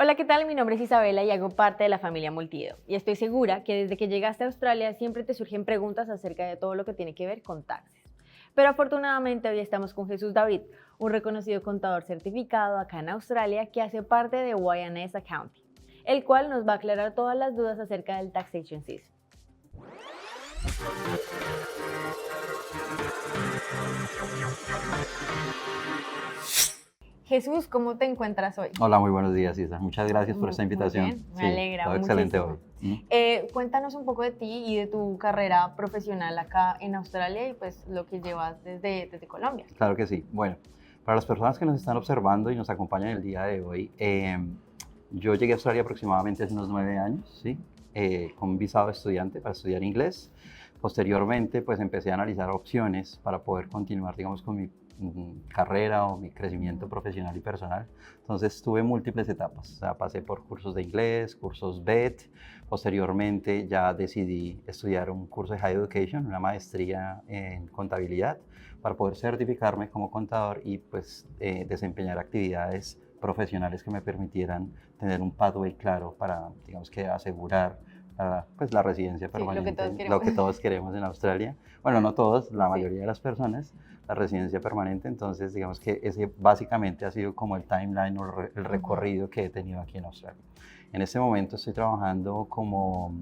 Hola, ¿qué tal? Mi nombre es Isabela y hago parte de la familia Multido. Y estoy segura que desde que llegaste a Australia siempre te surgen preguntas acerca de todo lo que tiene que ver con taxes. Pero afortunadamente hoy estamos con Jesús David, un reconocido contador certificado acá en Australia que hace parte de YNS Accounting, el cual nos va a aclarar todas las dudas acerca del taxation season. Jesús, ¿cómo te encuentras hoy? Hola, muy buenos días, Isa. Muchas gracias por esta Muy invitación. bien, me Sí, alegra todo excelente muchísimo. hoy. ¿Mm? Cuéntanos un poco de ti y de tu carrera profesional acá en Australia y pues lo que llevas desde Colombia. Claro que sí. Bueno, para las personas que nos están observando y nos acompañan el día de hoy, yo llegué a Australia aproximadamente hace unos 9 años, ¿sí? Con un visado de estudiante para estudiar inglés. Posteriormente, pues empecé a analizar opciones para poder continuar, digamos, con mi carrera o mi crecimiento profesional y personal. Entonces tuve múltiples etapas, o sea, pasé por cursos de inglés, cursos BED, posteriormente ya decidí estudiar un curso de High Education, una maestría en contabilidad, para poder certificarme como contador y pues desempeñar actividades profesionales que me permitieran tener un pathway claro para, digamos que asegurar pues la residencia Sí, lo que permanente, todos queremos. lo que todos queremos en Australia. Bueno, no todos, la Sí. mayoría de las personas, la residencia permanente. Entonces, digamos que ese básicamente ha sido como el timeline o el recorrido que he tenido aquí en Australia. En este momento estoy trabajando como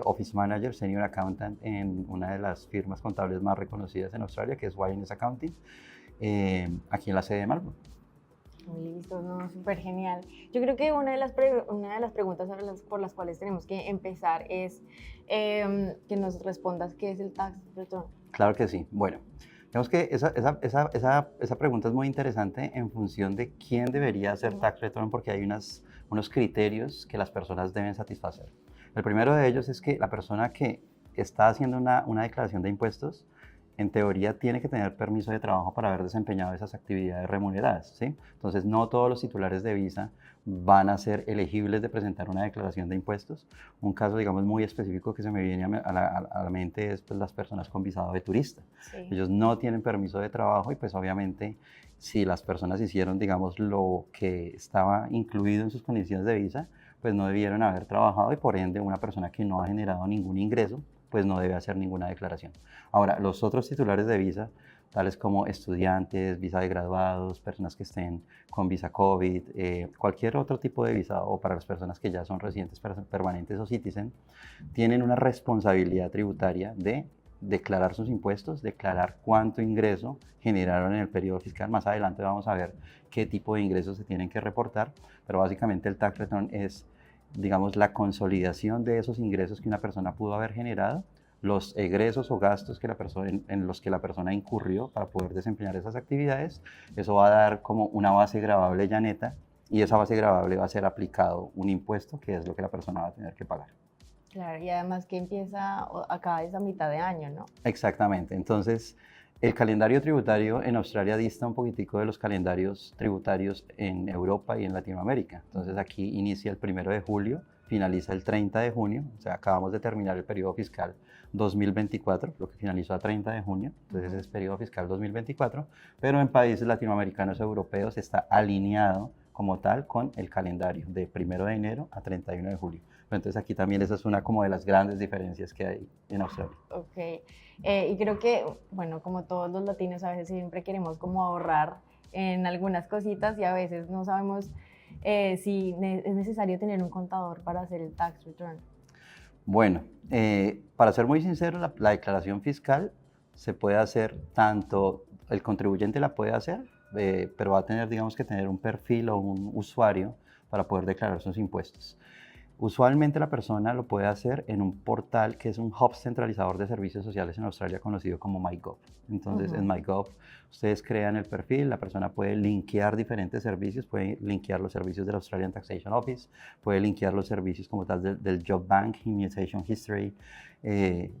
Office Manager, Senior Accountant en una de las firmas contables más reconocidas en Australia, que es YNS Accounting, aquí en la sede de Melbourne. Listo, no, súper genial. Yo creo que una de las preguntas por las cuales tenemos que empezar es que nos respondas qué es el tax return. Claro que sí. Bueno, digamos que esa pregunta es muy interesante en función de quién debería hacer tax return, porque hay unos criterios que las personas deben satisfacer. El primero de ellos es que la persona que está haciendo una declaración de impuestos, en teoría tiene que tener permiso de trabajo para haber desempeñado esas actividades remuneradas, ¿sí? Entonces, no todos los titulares de visa van a ser elegibles de presentar una declaración de impuestos. Un caso, digamos, muy específico que se me viene a la mente es pues, las personas con visado de turista. Sí. Ellos no tienen permiso de trabajo y pues obviamente si las personas hicieron, digamos, lo que estaba incluido en sus condiciones de visa, pues no debieron haber trabajado y por ende una persona que no ha generado ningún ingreso, pues no debe hacer ninguna declaración. Ahora, los otros titulares de visa, tales como estudiantes, visa de graduados, personas que estén con visa COVID, cualquier otro tipo de visa o para las personas que ya son residentes permanentes o citizen, tienen una responsabilidad tributaria de declarar sus impuestos, declarar cuánto ingreso generaron en el periodo fiscal. Más adelante vamos a ver qué tipo de ingresos se tienen que reportar, pero básicamente el tax return es, digamos, la consolidación de esos ingresos que una persona pudo haber generado, los egresos o gastos que en los que la persona incurrió para poder desempeñar esas actividades. Eso va a dar como una base gravable ya neta y esa base gravable va a ser aplicado un impuesto que es lo que la persona va a tener que pagar. Claro, y además que empieza acá es a mitad de año, ¿no? Exactamente. Entonces, el calendario tributario en Australia dista un poquitico de los calendarios tributarios en Europa y en Latinoamérica. Entonces, aquí inicia el 1 de julio, finaliza el 30 de junio, o sea, acabamos de terminar el periodo fiscal 2024, lo que finalizó a 30 de junio, entonces es periodo fiscal 2024, pero en países latinoamericanos o europeos está alineado como tal con el calendario de 1 de enero a 31 de julio. Entonces aquí también esa es una como de las grandes diferencias que hay en Australia. Ok, y creo que, bueno, como todos los latinos a veces siempre queremos como ahorrar en algunas cositas y a veces no sabemos si es necesario tener un contador para hacer el tax return. Bueno, para ser muy sincero, la declaración fiscal se puede hacer tanto, el contribuyente la puede hacer, pero va a tener, digamos que tener un perfil o un usuario para poder declarar sus impuestos. Usualmente la persona lo puede hacer en un portal que es un hub centralizador de servicios sociales en Australia conocido como MyGov. Entonces, en MyGov ustedes crean el perfil, la persona puede linkear diferentes servicios, puede linkear los servicios del Australian Taxation Office, puede linkear los servicios como tal del Job Bank, Immunization History,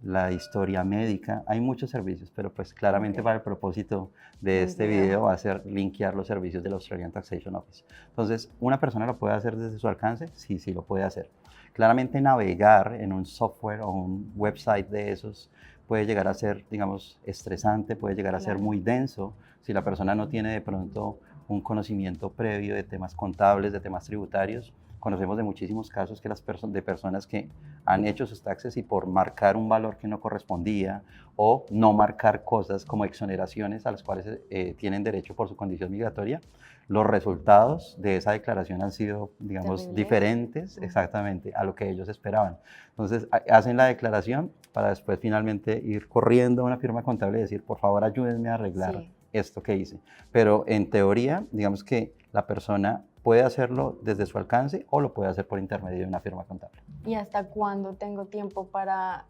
la historia médica. Hay muchos servicios, pero pues claramente para el propósito de este video va a ser linkear los servicios del Australian Taxation Office. Entonces, ¿una persona lo puede hacer desde su alcance? Sí, sí lo puede hacer. Claramente navegar en un software o un website de esos puede llegar a ser, digamos, estresante, puede llegar a ser muy denso si la persona no tiene de pronto un conocimiento previo de temas contables, de temas tributarios. Conocemos de muchísimos casos que de personas que han hecho sus taxes y por marcar un valor que no correspondía o no marcar cosas como exoneraciones a las cuales tienen derecho por su condición migratoria, los resultados de esa declaración han sido, digamos, Terrible. diferentes exactamente a lo que ellos esperaban. Entonces, hacen la declaración para después finalmente ir corriendo a una firma contable y decir, por favor, ayúdenme a arreglar esto que hice. Pero en teoría, digamos que la persona puede hacerlo desde su alcance o lo puede hacer por intermedio de una firma contable. ¿Y hasta cuándo tengo tiempo para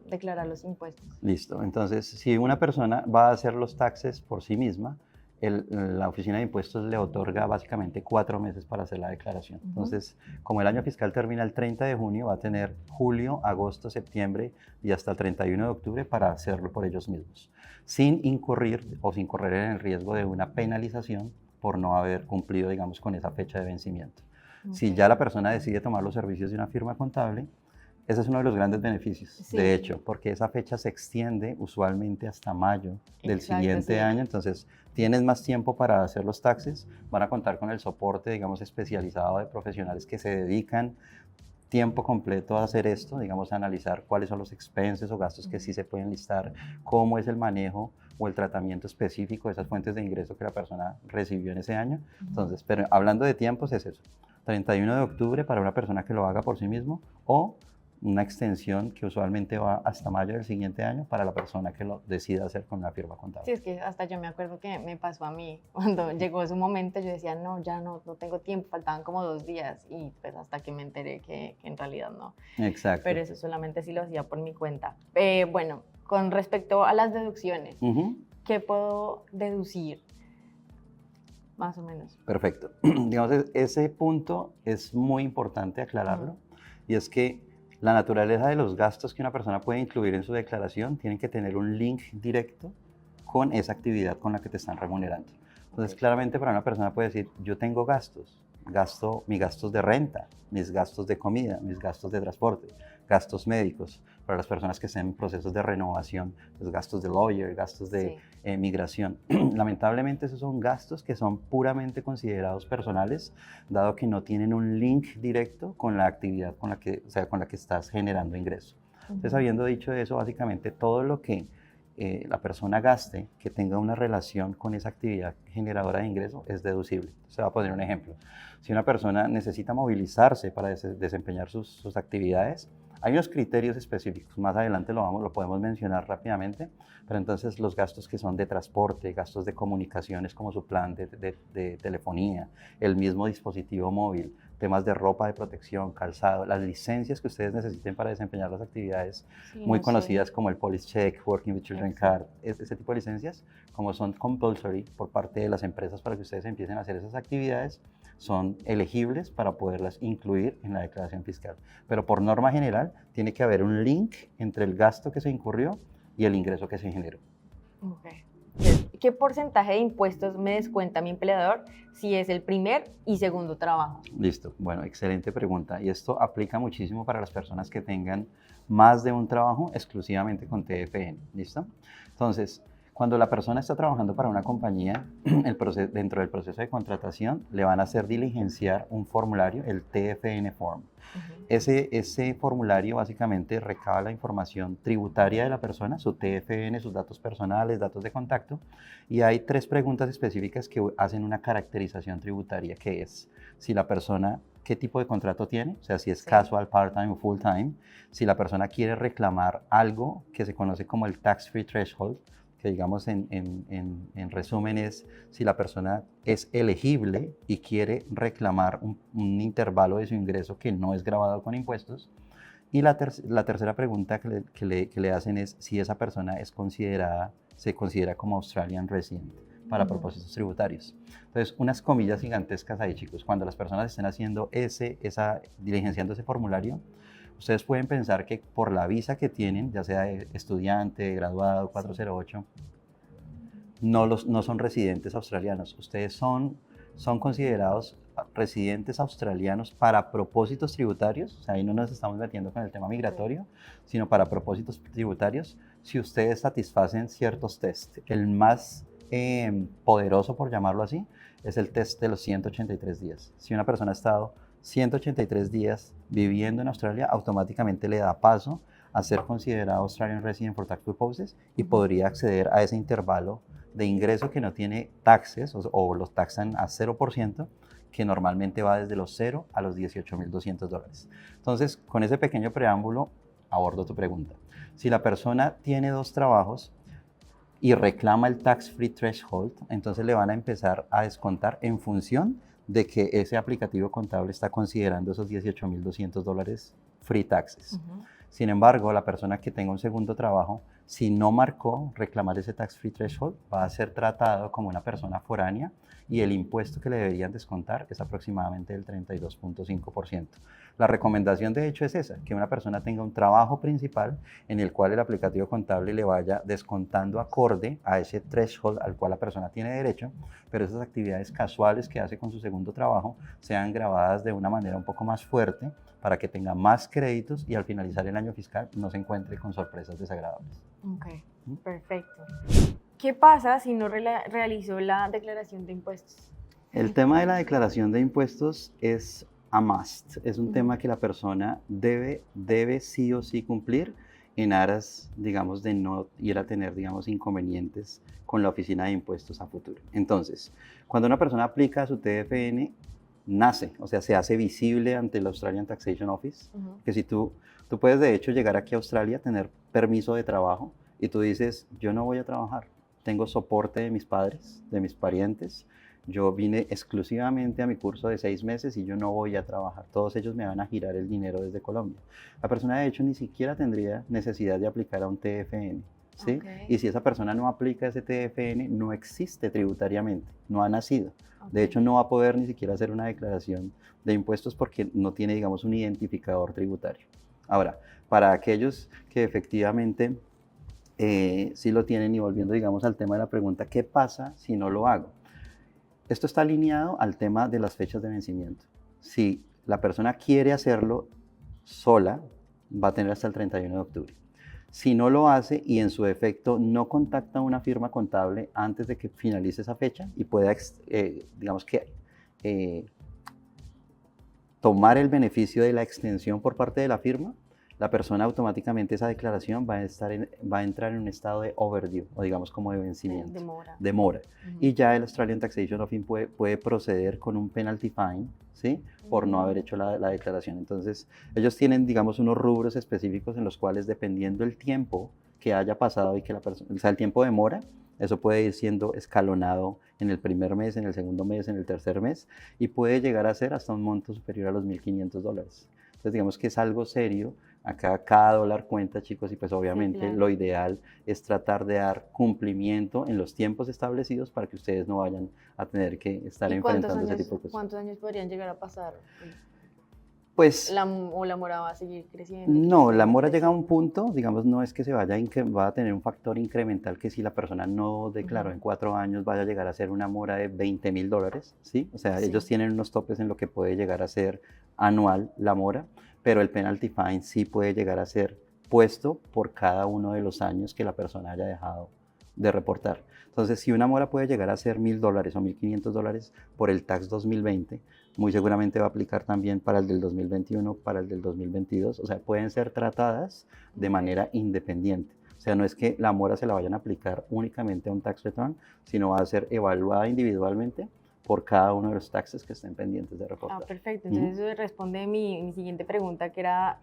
declarar los impuestos? Listo. Entonces, si una persona va a hacer los taxes por sí misma, la Oficina de Impuestos le otorga básicamente 4 meses para hacer la declaración. Entonces, como el año fiscal termina el 30 de junio, va a tener julio, agosto, septiembre y hasta el 31 de octubre para hacerlo por ellos mismos, sin incurrir o sin correr en el riesgo de una penalización por no haber cumplido, digamos, con esa fecha de vencimiento. Si ya la persona decide tomar los servicios de una firma contable, ese es uno de los grandes beneficios, de hecho, porque esa fecha se extiende usualmente hasta mayo del siguiente año, entonces tienes más tiempo para hacer los taxes, van a contar con el soporte, digamos, especializado de profesionales que se dedican tiempo completo a hacer esto, digamos, a analizar cuáles son los expenses o gastos que sí se pueden listar, cómo es el manejo o el tratamiento específico de esas fuentes de ingreso que la persona recibió en ese año. Entonces, pero hablando de tiempos es eso, 31 de octubre para una persona que lo haga por sí mismo o una extensión que usualmente va hasta mayo del siguiente año para la persona que lo decida hacer con una firma contable. Sí, es que hasta yo me acuerdo que me pasó a mí, cuando llegó su momento yo decía, no, ya no tengo tiempo, faltaban como 2 días y pues hasta que me enteré que en realidad no. Exacto. Pero eso solamente sí lo hacía por mi cuenta. Bueno, con respecto a las deducciones, ¿qué puedo deducir? Más o menos. Perfecto. Digamos, ese punto es muy importante aclararlo y es que la naturaleza de los gastos que una persona puede incluir en su declaración tienen que tener un link directo con esa actividad con la que te están remunerando. Entonces, claramente para una persona puede decir, yo tengo gastos, mis gastos de renta, mis gastos de comida, mis gastos de transporte, gastos médicos, para las personas que estén en procesos de renovación, los gastos de lawyer, gastos de migración. Lamentablemente esos son gastos que son puramente considerados personales, dado que no tienen un link directo con la actividad con la que estás generando ingreso. Entonces, habiendo dicho eso, básicamente todo lo que la persona gaste que tenga una relación con esa actividad generadora de ingreso es deducible. Se va a poner un ejemplo. Si una persona necesita movilizarse para desempeñar sus actividades, hay unos criterios específicos, más adelante lo podemos mencionar rápidamente, pero entonces los gastos que son de transporte, gastos de comunicaciones como su plan de telefonía, el mismo dispositivo móvil, temas de ropa de protección, calzado, las licencias que ustedes necesiten para desempeñar las actividades muy conocidas como el Police Check, Working with Children Card, ese tipo de licencias, como son compulsory por parte de las empresas para que ustedes empiecen a hacer esas actividades, son elegibles para poderlas incluir en la declaración fiscal. Pero por norma general, tiene que haber un link entre el gasto que se incurrió y el ingreso que se generó. ¿Qué porcentaje de impuestos me descuenta mi empleador si es el primer y segundo trabajo? Listo, bueno, excelente pregunta. Y esto aplica muchísimo para las personas que tengan más de un trabajo exclusivamente con TFN, ¿listo? Entonces, cuando la persona está trabajando para una compañía, dentro del proceso de contratación le van a hacer diligenciar un formulario, el TFN Form. Ese formulario básicamente recaba la información tributaria de la persona, su TFN, sus datos personales, datos de contacto, y hay 3 preguntas específicas que hacen una caracterización tributaria, que es si la persona, qué tipo de contrato tiene, o sea, si es casual, part-time o full-time, si la persona quiere reclamar algo que se conoce como el tax-free threshold, que digamos en resumen es si la persona es elegible y quiere reclamar un intervalo de su ingreso que no es gravado con impuestos. Y la tercera pregunta que le hacen es si esa persona se considera como Australian resident para propósitos tributarios. Entonces, unas comillas gigantescas ahí, chicos. Cuando las personas estén haciendo diligenciando ese formulario, ustedes pueden pensar que por la visa que tienen, ya sea de estudiante, graduado, 408, no son residentes australianos. Ustedes son considerados residentes australianos para propósitos tributarios, o sea, ahí no nos estamos metiendo con el tema migratorio, sino para propósitos tributarios, si ustedes satisfacen ciertos tests. El más poderoso, por llamarlo así, es el test de los 183 días. Si una persona ha estado 183 días viviendo en Australia, automáticamente le da paso a ser considerado Australian Resident for Tax Purposes y podría acceder a ese intervalo de ingreso que no tiene taxes o los taxan a 0%, que normalmente va desde los 0 a los $18,200. Entonces, con ese pequeño preámbulo, abordo tu pregunta. Si la persona tiene 2 trabajos y reclama el Tax Free Threshold, entonces le van a empezar a descontar en función de que ese aplicativo contable está considerando esos $18,200 free taxes. Sin embargo, la persona que tenga un segundo trabajo, si no marcó reclamar ese tax free threshold, va a ser tratado como una persona foránea y el impuesto que le deberían descontar es aproximadamente del 32.5%. La recomendación de hecho es esa, que una persona tenga un trabajo principal en el cual el aplicativo contable le vaya descontando acorde a ese threshold al cual la persona tiene derecho, pero esas actividades casuales que hace con su segundo trabajo sean grabadas de una manera un poco más fuerte para que tenga más créditos y al finalizar el año fiscal no se encuentre con sorpresas desagradables. Ok, perfecto. ¿Qué pasa si no realizó la declaración de impuestos? El tema de la declaración de impuestos es a must, es un tema que la persona debe sí o sí cumplir en aras, digamos, de no ir a tener, digamos, inconvenientes con la oficina de impuestos a futuro. Entonces, cuando una persona aplica a su TFN, nace, o sea, se hace visible ante el Australian Taxation Office, que si tú puedes de hecho llegar aquí a Australia, tener permiso de trabajo y tú dices, yo no voy a trabajar, tengo soporte de mis padres, de mis parientes, yo vine exclusivamente a mi curso de 6 meses y yo no voy a trabajar, todos ellos me van a girar el dinero desde Colombia. La persona de hecho ni siquiera tendría necesidad de aplicar a un TFN, ¿sí? Okay. Y si esa persona no aplica ese TFN, no existe tributariamente, no ha nacido. De hecho, no va a poder ni siquiera hacer una declaración de impuestos porque no tiene, digamos, un identificador tributario. Ahora, para aquellos que efectivamente sí lo tienen y volviendo, digamos, al tema de la pregunta, ¿qué pasa si no lo hago? Esto está alineado al tema de las fechas de vencimiento. Si la persona quiere hacerlo sola, va a tener hasta el 31 de octubre. Si no lo hace y en su defecto no contacta a una firma contable antes de que finalice esa fecha y pueda, digamos que, tomar el beneficio de la extensión por parte de la firma, la persona automáticamente esa declaración va a entrar en un estado de overdue o digamos como de vencimiento. Demora. Y ya el Australian Taxation Office puede proceder con un penalty fine, ¿sí? Por no haber hecho la declaración. Entonces, ellos tienen, digamos, unos rubros específicos en los cuales, dependiendo el tiempo que haya pasado y que la persona, o sea, el tiempo de mora, eso puede ir siendo escalonado en el primer mes, en el segundo mes, en el tercer mes, y puede llegar a ser hasta un monto superior a los $1,500. Entonces, digamos que es algo serio. Acá cada dólar cuenta, chicos, y pues obviamente sí, claro, lo ideal es tratar de dar cumplimiento en los tiempos establecidos para que ustedes no vayan a tener que estar enfrentando ese tipo de cosas. ¿Cuántos años podrían llegar a pasar? Pues, ¿O la mora va a seguir creciendo? No, la mora llega a un punto, digamos, no es que va a tener un factor incremental que si la persona no declaró en 4 años vaya a llegar a ser una mora de $20,000, ¿sí? O sea, sí, ellos tienen unos topes en lo que puede llegar a ser anual la mora, pero el penalty fine sí puede llegar a ser puesto por cada uno de los años que la persona haya dejado de reportar. Entonces, si una mora puede llegar a ser $1,000 o $1,500 por el tax 2020, muy seguramente va a aplicar también para el del 2021, para el del 2022. O sea, pueden ser tratadas de manera independiente. O sea, no es que la mora se la vayan a aplicar únicamente a un tax return, sino va a ser evaluada individualmente por cada uno de los taxes que estén pendientes de reportar. Ah, perfecto. Entonces eso responde mi siguiente pregunta, que era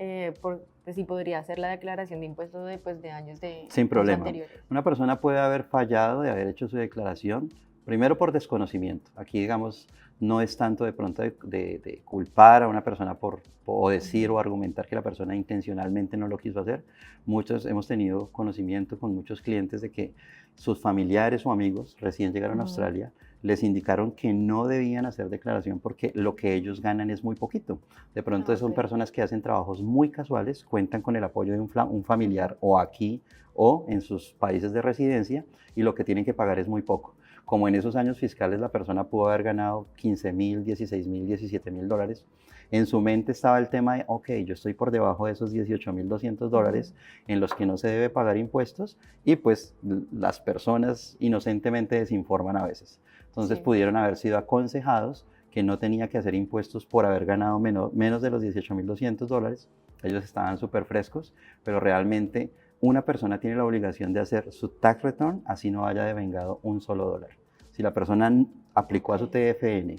si podría hacer la declaración de impuestos de años Sin problema. Anteriores. Una persona puede haber fallado de haber hecho su declaración, primero por desconocimiento. Aquí, digamos, no es tanto de pronto de culpar a una persona o decir o argumentar que la persona intencionalmente no lo quiso hacer. Muchos hemos tenido conocimiento con muchos clientes de que sus familiares o amigos recién llegaron a Australia, les indicaron que no debían hacer declaración porque lo que ellos ganan es muy poquito. De pronto son personas que hacen trabajos muy casuales, cuentan con el apoyo de un familiar o aquí o en sus países de residencia y lo que tienen que pagar es muy poco. Como en esos años fiscales la persona pudo haber ganado $15,000, $16,000, $17,000, en su mente estaba el tema de, ok, yo estoy por debajo de esos $18,200 en los que no se debe pagar impuestos y pues las personas inocentemente desinforman a veces. Entonces Sí. pudieron haber sido aconsejados que no tenía que hacer impuestos por haber ganado menos de los $18.200. Ellos estaban súper frescos, pero realmente una persona tiene la obligación de hacer su tax return así no haya devengado un solo dólar. Si la persona aplicó a su Ok. TFN,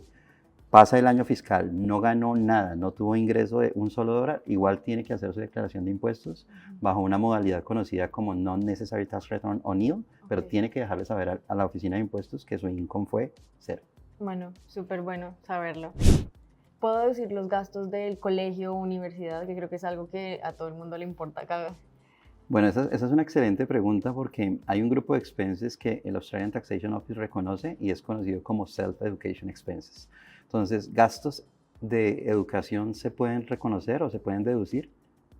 pasa el año fiscal, no ganó nada, no tuvo ingreso de un solo dólar, igual tiene que hacer su declaración de impuestos bajo una modalidad conocida como Non-Necessary Tax Return o NIL, pero Ok. tiene que dejarle saber a la oficina de impuestos que su income fue cero. Bueno, súper bueno saberlo. ¿Puedo deducir los gastos del colegio o universidad? Que creo que es algo que a todo el mundo le importa acá. Bueno, esa es una excelente pregunta porque hay un grupo de expenses que el Australian Taxation Office reconoce y es conocido como Self-Education Expenses. Entonces, gastos de educación se pueden reconocer o se pueden deducir,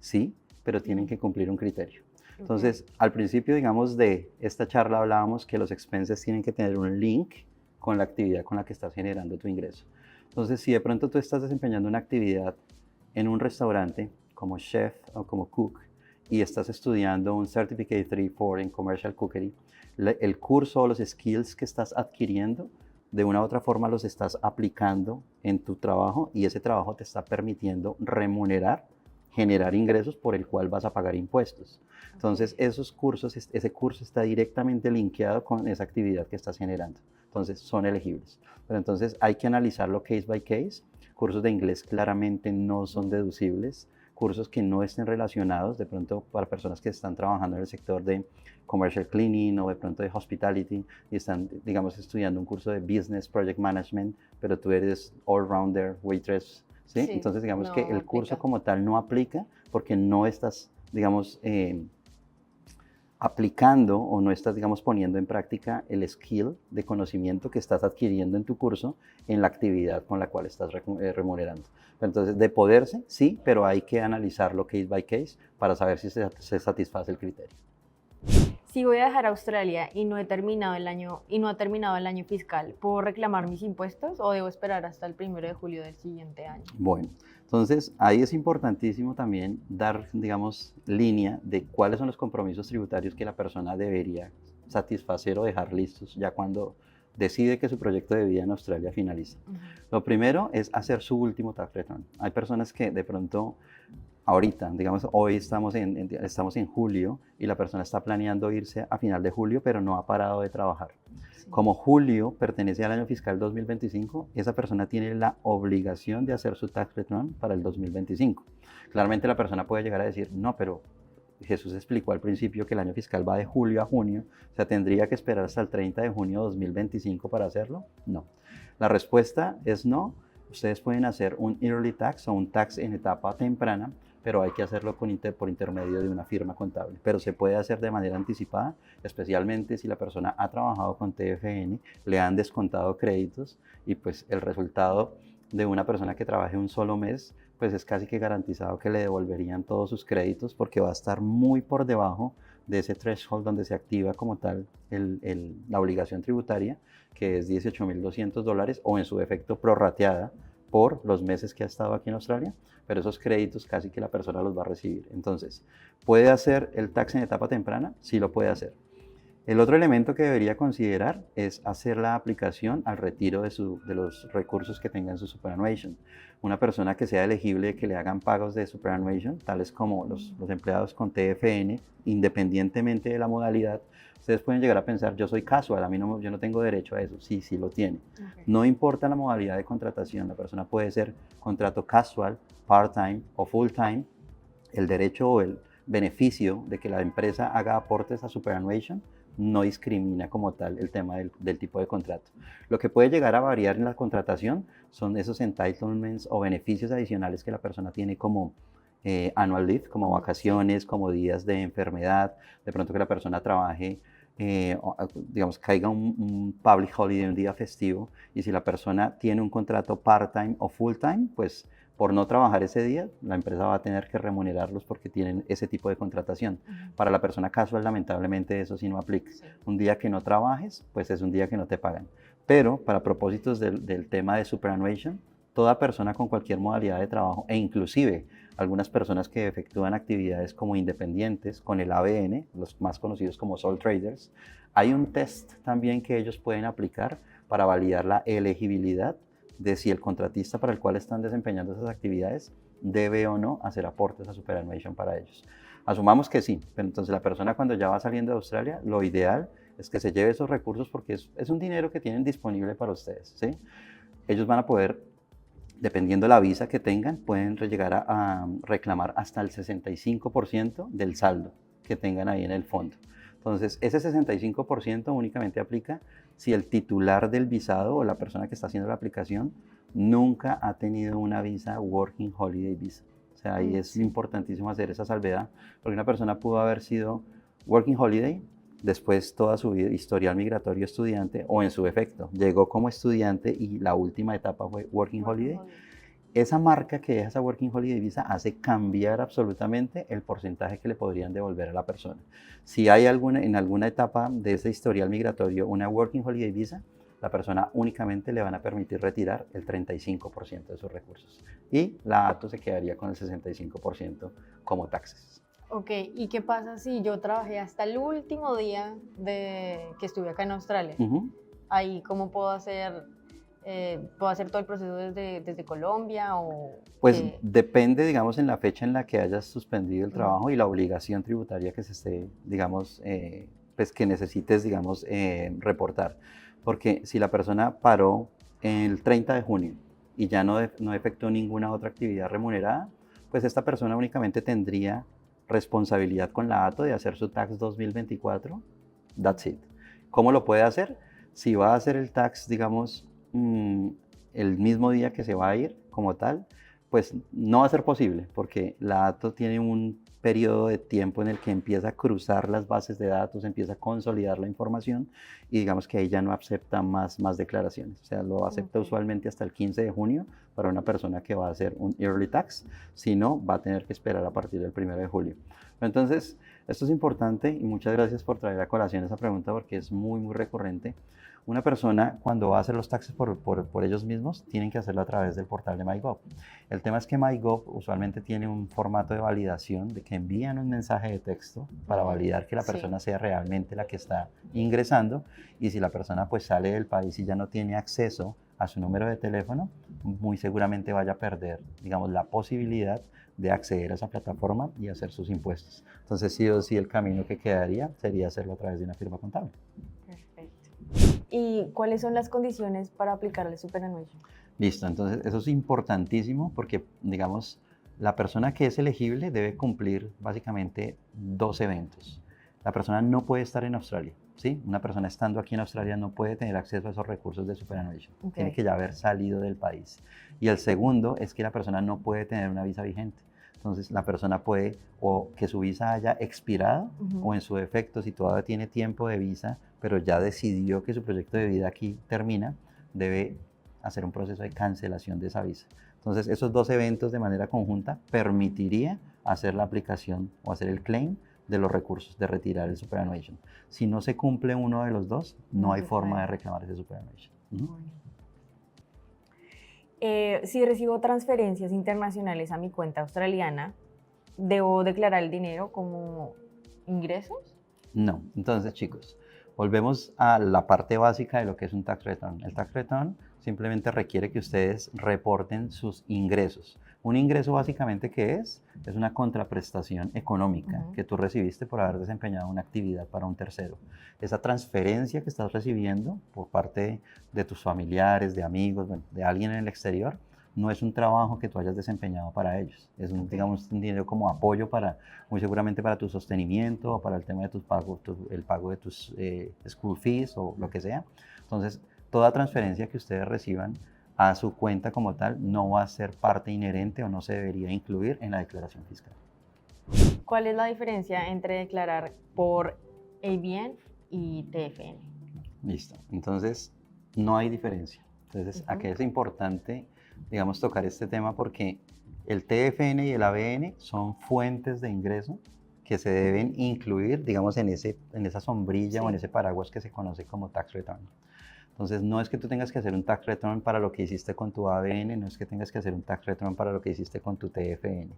sí, pero tienen que cumplir un criterio. Entonces, al principio, digamos, de esta charla hablábamos que los expenses tienen que tener un link con la actividad con la que estás generando tu ingreso. Entonces, si de pronto tú estás desempeñando una actividad en un restaurante como chef o como cook, y estás estudiando un Certificate 3-4 en Commercial Cookery, el curso o los skills que estás adquiriendo, de una u otra forma los estás aplicando en tu trabajo y ese trabajo te está permitiendo remunerar, generar ingresos por el cual vas a pagar impuestos. Entonces, esos cursos, ese curso está directamente linkeado con esa actividad que estás generando. Entonces, son elegibles. Pero entonces hay que analizarlo case by case. Cursos de inglés claramente no son deducibles. Cursos que no estén relacionados, de pronto para personas que están trabajando en el sector de commercial cleaning o de pronto de hospitality y están, digamos, estudiando un curso de business project management, pero tú eres all-rounder, waitress, ¿sí? Sí, Entonces, digamos que no el curso aplica. como tal no aplica porque no estás, digamos, aplicando o no estás, digamos, poniendo en práctica el skill de conocimiento que estás adquiriendo en tu curso en la actividad con la cual estás remunerando. Entonces, de poderse, sí, pero hay que analizarlo case by case para saber si se satisface el criterio. Si voy a dejar Australia y no he terminado el año y no ha terminado el año fiscal, ¿puedo reclamar mis impuestos o debo esperar hasta el 1 de julio del siguiente año? Bueno, entonces ahí es importantísimo también dar, digamos, línea de cuáles son los compromisos tributarios que la persona debería satisfacer o dejar listos ya cuando decide que su proyecto de vida en Australia finaliza. Lo primero es hacer su último tax return. Hay personas que de pronto ahorita, digamos, hoy estamos en julio y la persona está planeando irse a final de julio, pero no ha parado de trabajar. Sí. Como julio pertenece al año fiscal 2025, esa persona tiene la obligación de hacer su tax return para el 2025. Claramente la persona puede llegar a decir, no, pero Jesús explicó al principio que el año fiscal va de julio a junio, o sea, ¿tendría que esperar hasta el 30 de junio de 2025 para hacerlo? No. La respuesta es no. Ustedes pueden hacer un early tax o un tax en etapa temprana, pero hay que hacerlo por intermedio de una firma contable. Pero se puede hacer de manera anticipada, especialmente si la persona ha trabajado con TFN, le han descontado créditos y pues el resultado de una persona que trabaje un solo mes, pues es casi que garantizado que le devolverían todos sus créditos porque va a estar muy por debajo de ese threshold donde se activa como tal la obligación tributaria, que es $18.200 o en su defecto prorrateada por los meses que ha estado aquí en Australia, pero esos créditos casi que la persona los va a recibir. Entonces, ¿puede hacer el tax en etapa temprana? Sí lo puede hacer. El otro elemento que debería considerar es hacer la aplicación al retiro de los recursos que tenga en su superannuation. Una persona que sea elegible que le hagan pagos de superannuation, tales como los empleados con TFN, independientemente de la modalidad, ustedes pueden llegar a pensar, yo soy casual, yo no tengo derecho a eso. Sí, sí lo tiene. Okay. No importa la modalidad de contratación, la persona puede ser contrato casual, part-time o full-time. El derecho o el beneficio de que la empresa haga aportes a superannuation no discrimina como tal el tema del tipo de contrato. Lo que puede llegar a variar en la contratación son esos entitlements o beneficios adicionales que la persona tiene como annual leave, como vacaciones, como días de enfermedad, de pronto que la persona trabaje, digamos, caiga un public holiday, un día festivo, y si la persona tiene un contrato part-time o full-time, pues por no trabajar ese día, la empresa va a tener que remunerarlos porque tienen ese tipo de contratación. Para la persona casual, lamentablemente, eso sí no aplica. Sí. Un día que no trabajes, pues es un día que no te pagan. Pero para propósitos del tema de superannuation, toda persona con cualquier modalidad de trabajo, e inclusive algunas personas que efectúan actividades como independientes con el ABN, los más conocidos como sole traders, hay un test también que ellos pueden aplicar para validar la elegibilidad de si el contratista para el cual están desempeñando esas actividades debe o no hacer aportes a Superannuation para ellos. Asumamos que sí, pero entonces la persona cuando ya va saliendo de Australia, lo ideal es que se lleve esos recursos porque es un dinero que tienen disponible para ustedes, ¿sí? Ellos van a poder, dependiendo de la visa que tengan, pueden llegar a reclamar hasta el 65% del saldo que tengan ahí en el fondo. Entonces, ese 65% únicamente aplica si el titular del visado o la persona que está haciendo la aplicación nunca ha tenido una visa Working Holiday Visa. O sea, ahí es importantísimo hacer esa salvedad, porque una persona pudo haber sido Working Holiday, después toda su vida, historial migratorio estudiante, o en su efecto, llegó como estudiante y la última etapa fue Working Holiday. Esa marca que deja esa Working Holiday Visa hace cambiar absolutamente el porcentaje que le podrían devolver a la persona. Si hay en alguna etapa de ese historial migratorio una Working Holiday Visa, la persona únicamente le van a permitir retirar el 35% de sus recursos y la ATO se quedaría con el 65% como taxes. Ok, ¿y qué pasa si yo trabajé hasta el último día que estuve acá en Australia? Ahí, ¿cómo puedo hacer? ¿Puedo hacer todo el proceso desde Colombia? Pues depende, digamos, en la fecha en la que hayas suspendido el trabajo y la obligación tributaria que se esté, digamos, pues que necesites, digamos, reportar. Porque si la persona paró el 30 de junio y ya no efectuó ninguna otra actividad remunerada, pues esta persona únicamente tendría responsabilidad con la ATO de hacer su tax 2024, that's it. ¿Cómo lo puede hacer? Si va a hacer el tax, digamos, el mismo día que se va a ir como tal, pues no va a ser posible porque la ATO tiene un periodo de tiempo en el que empieza a cruzar las bases de datos, empieza a consolidar la información y digamos que ahí ya no acepta más declaraciones. O sea, lo acepta usualmente hasta el 15 de junio para una persona que va a hacer un early tax, si no, va a tener que esperar a partir del 1 de julio. Entonces, esto es importante y muchas gracias por traer a colación esa pregunta porque es muy recurrente. Una persona cuando va a hacer los taxes por ellos mismos, tienen que hacerlo a través del portal de MyGov. El tema es que MyGov usualmente tiene un formato de validación de que envían un mensaje de texto para validar que la persona sea realmente la que está ingresando y si la persona pues sale del país y ya no tiene acceso a su número de teléfono, muy seguramente vaya a perder, digamos, la posibilidad de acceder a esa plataforma y hacer sus impuestos. Entonces, sí o sí, el camino que quedaría sería hacerlo a través de una firma contable. ¿Y cuáles son las condiciones para aplicar el Superannuation? Listo, entonces eso es importantísimo porque, digamos, la persona que es elegible debe cumplir básicamente 2 eventos. La persona no puede estar en Australia, ¿sí? Una persona estando aquí en Australia no puede tener acceso a esos recursos de Superannuation. Tiene que ya haber salido del país. Y el segundo es que la persona no puede tener una visa vigente. Entonces, la persona puede o que su visa haya expirado o en su defecto, si todavía tiene tiempo de visa, pero ya decidió que su proyecto de vida aquí termina, debe hacer un proceso de cancelación de esa visa. Entonces, esos 2 eventos de manera conjunta permitiría hacer la aplicación o hacer el claim de los recursos, de retirar el Superannuation. Si no se cumple uno de los 2, no hay forma de reclamar ese Superannuation. Si recibo transferencias internacionales a mi cuenta australiana, ¿debo declarar el dinero como ingresos? No. Entonces, chicos, volvemos a la parte básica de lo que es un tax return. El tax return simplemente requiere que ustedes reporten sus ingresos. Un ingreso básicamente, ¿qué es? Es una contraprestación económica que tú recibiste por haber desempeñado una actividad para un tercero. Esa transferencia que estás recibiendo por parte de tus familiares, de amigos, bueno, de alguien en el exterior, no es un trabajo que tú hayas desempeñado para ellos. Es digamos, un dinero como apoyo muy seguramente para tu sostenimiento o para el tema de tus pagos, el pago de tus school fees o lo que sea. Entonces, toda transferencia que ustedes reciban a su cuenta como tal no va a ser parte inherente o no se debería incluir en la declaración fiscal. ¿Cuál es la diferencia entre declarar por ABN y TFN? Listo. Entonces, no hay diferencia. Entonces, aquí es importante, digamos, tocar este tema porque el TFN y el ABN son fuentes de ingreso que se deben incluir, digamos, en esa sombrilla o en ese paraguas que se conoce como tax return. Entonces, no es que tú tengas que hacer un tax return para lo que hiciste con tu ABN, no es que tengas que hacer un tax return para lo que hiciste con tu TFN.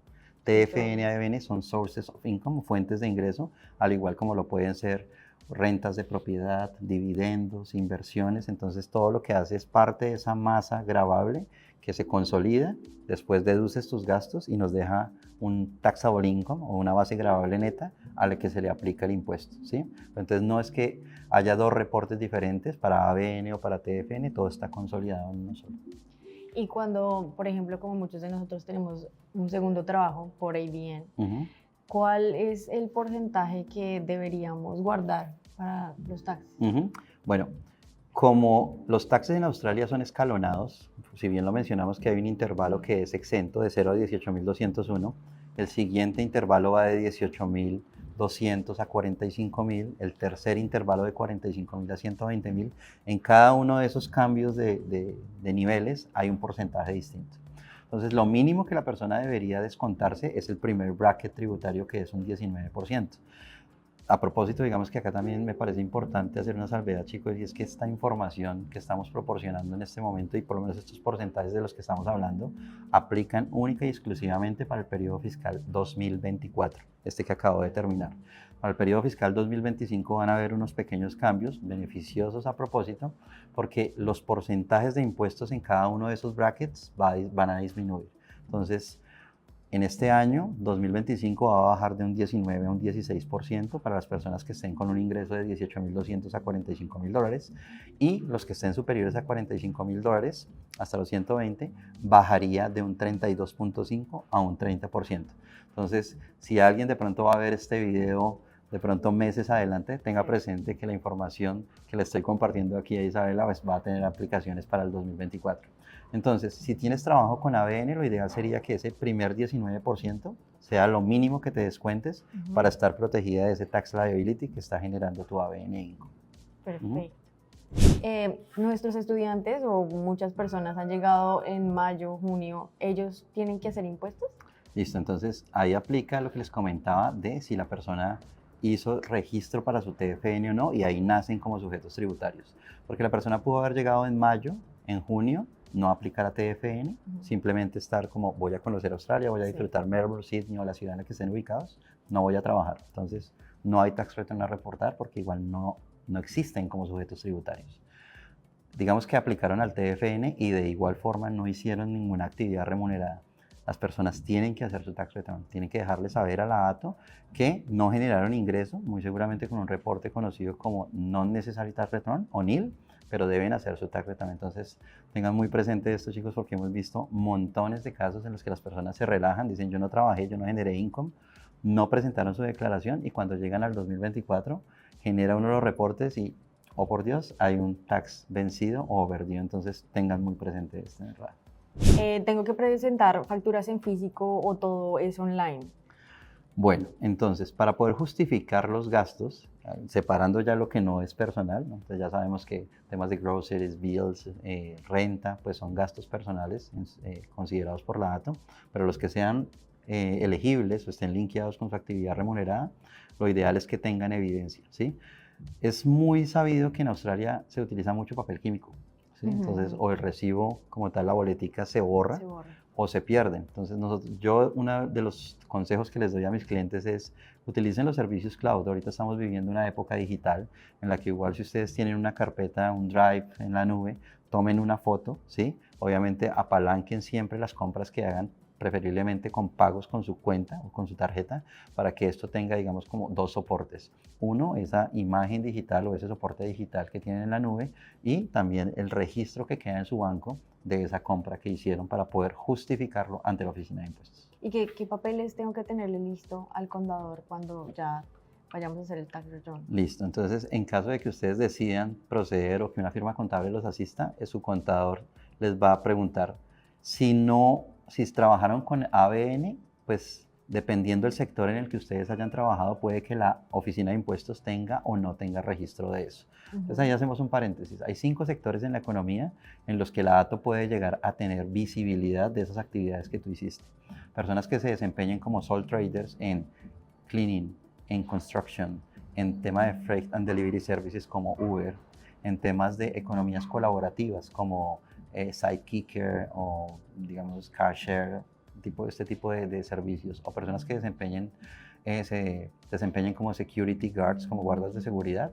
TFN y ABN son sources of income, fuentes de ingreso, al igual como lo pueden ser rentas de propiedad, dividendos, inversiones. Entonces todo lo que hace es parte de esa masa gravable que se consolida, después deduces tus gastos y nos deja un taxable income o una base gravable neta a la que se le aplica el impuesto, ¿sí? Entonces no es que haya dos reportes diferentes para ABN o para TFN, todo está consolidado en uno solo. Y cuando, por ejemplo, como muchos de nosotros tenemos un segundo trabajo por ABN, ¿cuál es el porcentaje que deberíamos guardar para los taxes? Bueno, como los taxes en Australia son escalonados, si bien lo mencionamos que hay un intervalo que es exento de 0 a 18.201, el siguiente intervalo va de 18.200 a 45.000, el tercer intervalo de 45.000 a 120.000. En cada uno de esos cambios de niveles hay un porcentaje distinto. Entonces, lo mínimo que la persona debería descontarse es el primer bracket tributario, que es un 19%. A propósito, digamos que acá también me parece importante hacer una salvedad, chicos, y es que esta información que estamos proporcionando en este momento, y por lo menos estos porcentajes de los que estamos hablando, aplican única y exclusivamente para el periodo fiscal 2024, este que acabo de terminar. Para el periodo fiscal 2025 van a haber unos pequeños cambios beneficiosos a propósito, porque los porcentajes de impuestos en cada uno de esos brackets van a disminuir. Entonces, en este año, 2025, va a bajar de un 19 a un 16% para las personas que estén con un ingreso de 18.200 a 45.000 dólares, y los que estén superiores a 45.000 dólares hasta los 120 bajaría de un 32.5 a un 30%. Entonces, si alguien de pronto va a ver este video de pronto meses adelante, tenga presente que la información que le estoy compartiendo aquí a Isabela pues, va a tener aplicaciones para el 2024. Entonces, si tienes trabajo con ABN, lo ideal sería que ese primer 19% sea lo mínimo que te descuentes para estar protegida de ese tax liability que está generando tu ABN Income. Perfecto. Nuestros estudiantes o muchas personas han llegado en mayo, junio, ¿ellos tienen que hacer impuestos? Listo, entonces ahí aplica lo que les comentaba de si la persona hizo registro para su TFN o no, y ahí nacen como sujetos tributarios. Porque la persona pudo haber llegado en mayo, en junio, no aplicar a TFN, simplemente estar como voy a conocer Australia, voy a disfrutar Melbourne, Sydney o la ciudad en la que estén ubicados, no voy a trabajar. Entonces no hay tax return a reportar porque igual no existen como sujetos tributarios. Digamos que aplicaron al TFN y de igual forma no hicieron ninguna actividad remunerada. Las personas tienen que hacer su tax return, tienen que dejarle saber a la ATO que no generaron ingreso, muy seguramente con un reporte conocido como Non-Necessary Tax Return o NIL, pero deben hacer su tax return. Entonces tengan muy presente esto, chicos, porque hemos visto montones de casos en los que las personas se relajan, dicen yo no trabajé, yo no generé income, no presentaron su declaración y cuando llegan al 2024 genera uno los reportes y, oh por Dios, hay un tax vencido o overdue. Entonces tengan muy presente esto, en verdad. ¿Tengo que presentar facturas en físico o todo es online? Bueno, entonces, para poder justificar los gastos, separando ya lo que no es personal, ¿no? Entonces ya sabemos que temas de groceries, bills, renta, pues son gastos personales considerados por la ATO, pero los que sean elegibles o estén linkeados con su actividad remunerada, lo ideal es que tengan evidencia, ¿sí? Es muy sabido que en Australia se utiliza mucho papel químico, ¿sí? Entonces, o el recibo como tal, la boletica se borra o se pierde. Entonces, uno de los consejos que les doy a mis clientes es utilicen los servicios cloud. Ahorita estamos viviendo una época digital en la que igual si ustedes tienen una carpeta, un drive en la nube, tomen una foto, ¿sí? Obviamente apalanquen siempre las compras que hagan, preferiblemente con pagos con su cuenta o con su tarjeta, para que esto tenga, digamos, como dos soportes. Uno, esa imagen digital o ese soporte digital que tienen en la nube, y también el registro que queda en su banco de esa compra que hicieron para poder justificarlo ante la oficina de impuestos. ¿Y qué papeles tengo que tenerle listo al contador cuando ya vayamos a hacer el tax return? Listo, entonces en caso de que ustedes decidan proceder o que una firma contable los asista, su contador les va a preguntar si trabajaron con ABN, pues dependiendo del sector en el que ustedes hayan trabajado, puede que la oficina de impuestos tenga o no tenga registro de eso. Entonces ahí hacemos un paréntesis. Hay 5 sectores en la economía en los que la ATO puede llegar a tener visibilidad de esas actividades que tú hiciste. Personas que se desempeñen como sole traders en cleaning, en construction, en tema de freight and delivery services como Uber, en temas de economías colaborativas como Sidekicker o digamos CarShare, este tipo de servicios, o personas que desempeñen se desempeñen como security guards, como guardas de seguridad.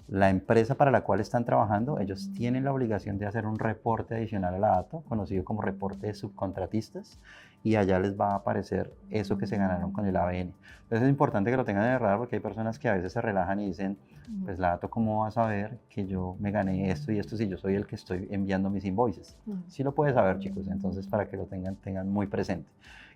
La empresa para la cual están trabajando, ellos tienen la obligación de hacer un reporte adicional a la ATO, conocido como reporte de subcontratistas, y allá les va a aparecer eso que se ganaron con el ABN. Entonces es importante que lo tengan en el radar porque hay personas que a veces se relajan y dicen, pues la ATO, ¿cómo va a saber que yo me gané esto y esto si yo soy el que estoy enviando mis invoices? Sí lo puede saber, chicos, entonces para que lo tengan muy presente.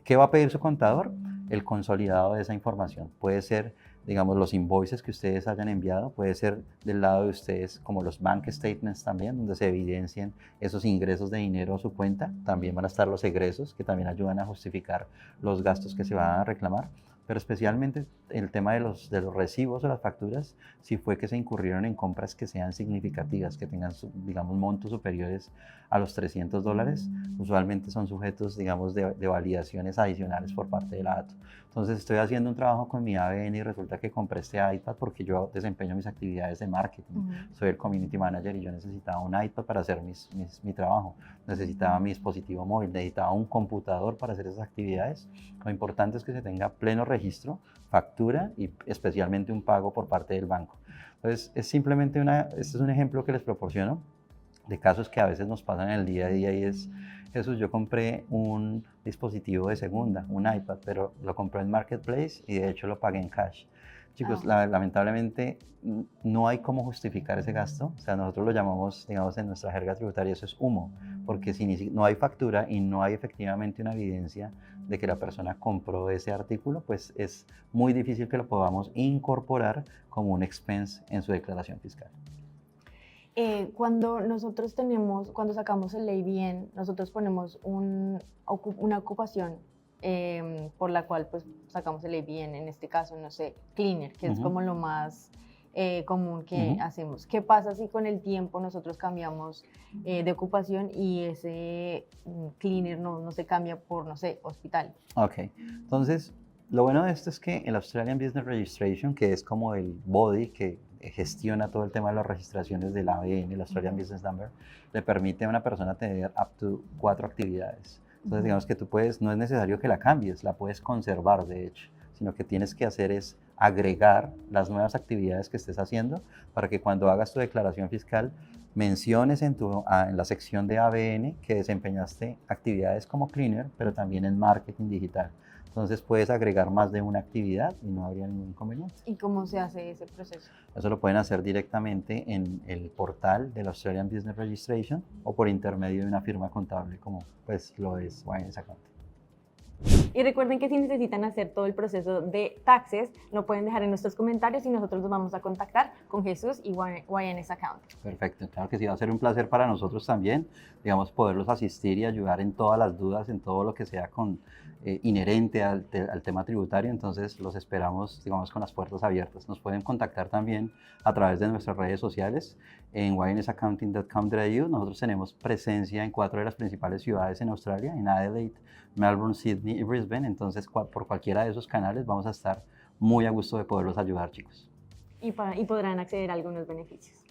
¿Qué va a pedir su contador? El consolidado de esa información. Puede ser, digamos, los invoices que ustedes hayan enviado, puede ser del lado de ustedes como los bank statements también, donde se evidencien esos ingresos de dinero a su cuenta. También van a estar los egresos, que también ayudan a justificar los gastos que se van a reclamar. Pero especialmente el tema de los recibos o las facturas, si fue que se incurrieron en compras que sean significativas, que tengan, digamos, montos superiores a los $300, usualmente son sujetos, digamos, de validaciones adicionales por parte de la ATO. Entonces estoy haciendo un trabajo con mi ABN y resulta que compré este iPad porque yo desempeño mis actividades de marketing. Soy el community manager y yo necesitaba un iPad para hacer mi trabajo. Necesitaba mi dispositivo móvil, necesitaba un computador para hacer esas actividades. Lo importante es que se tenga pleno registro, factura y especialmente un pago por parte del banco. Entonces es simplemente este es un ejemplo que les proporciono de casos que a veces nos pasan en el día a día y es, Jesús, yo compré un dispositivo de segunda, un iPad, pero lo compré en Marketplace y de hecho lo pagué en cash. Chicos, lamentablemente no hay cómo justificar ese gasto, o sea, nosotros lo llamamos, digamos, en nuestra jerga tributaria, eso es humo, porque si no hay factura y no hay efectivamente una evidencia de que la persona compró ese artículo, pues es muy difícil que lo podamos incorporar como un expense en su declaración fiscal. Cuando cuando sacamos el ABN, nosotros ponemos una ocupación por la cual pues sacamos el ABN, en este caso, no sé, cleaner, que es como lo más común que hacemos. ¿Qué pasa si con el tiempo nosotros cambiamos de ocupación y ese cleaner no se cambia por, no sé, hospital? Ok, entonces lo bueno de esto es que el Australian Business Registration, que es como el body que gestiona todo el tema de las registraciones del ABN, el Australian Business Number, le permite a una persona tener up to 4 actividades. Entonces, digamos que tú puedes, no es necesario que la cambies, la puedes conservar, de hecho, sino que tienes que hacer es agregar las nuevas actividades que estés haciendo para que cuando hagas tu declaración fiscal menciones en la sección de ABN que desempeñaste actividades como cleaner, pero también en marketing digital. Entonces puedes agregar más de una actividad y no habría ningún inconveniente. ¿Y cómo se hace ese proceso? Eso lo pueden hacer directamente en el portal del Australian Business Registration o por intermedio de una firma contable como pues lo es YNS Accounting. Y recuerden que si necesitan hacer todo el proceso de taxes, lo pueden dejar en nuestros comentarios y nosotros nos vamos a contactar con Jesús y YNS Accounting. Perfecto, claro que sí, va a ser un placer para nosotros también, digamos, poderlos asistir y ayudar en todas las dudas, en todo lo que sea inherente al tema tributario. Entonces los esperamos, digamos, con las puertas abiertas. Nos pueden contactar también a través de nuestras redes sociales en ynsaccounting.com.au. Nosotros tenemos presencia en 4 de las principales ciudades en Australia, en Adelaide, Melbourne, Sydney y Brisbane. Entonces por cualquiera de esos canales vamos a estar muy a gusto de poderlos ayudar, chicos. Y podrán acceder a algunos beneficios.